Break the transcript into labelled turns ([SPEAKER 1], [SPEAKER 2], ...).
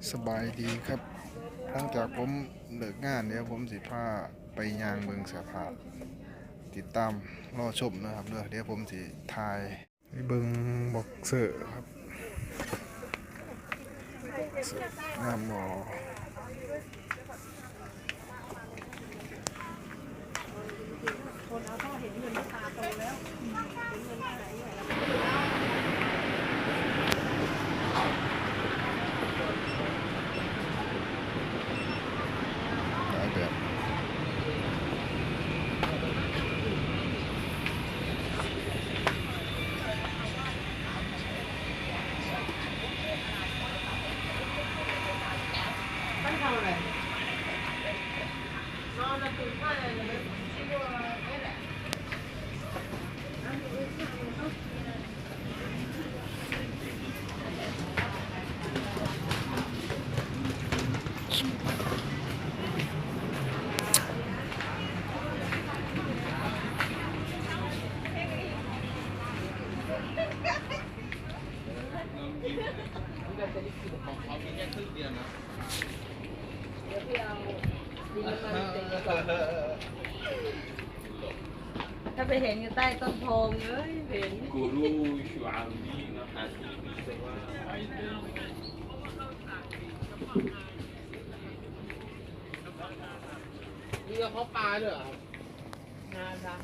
[SPEAKER 1] สบายดีครับหลังจากผมเลิกงานเดี๋ยวผมสิพาไปย่างเบิงสภาพติดตามรอชมนะครับเดี๋ยวผมสิถ่ายไปเบิงบ็อกเซอร์ครับงามบ่หลายแบบ
[SPEAKER 2] ตั้งทำอะไรนอนแล้วตื่นมาเลยนะที่ว่าไม่แหละเดี๋ยวพี่เอาดินมาเต็มก่อนถ้าไปเห็นอยู่ใต้ต้นโพงเอ้ยเห็น
[SPEAKER 3] كلوا شو عاملين حاسين سوا
[SPEAKER 2] นี่ก็เขาปลาด้วยเหรอนาดำ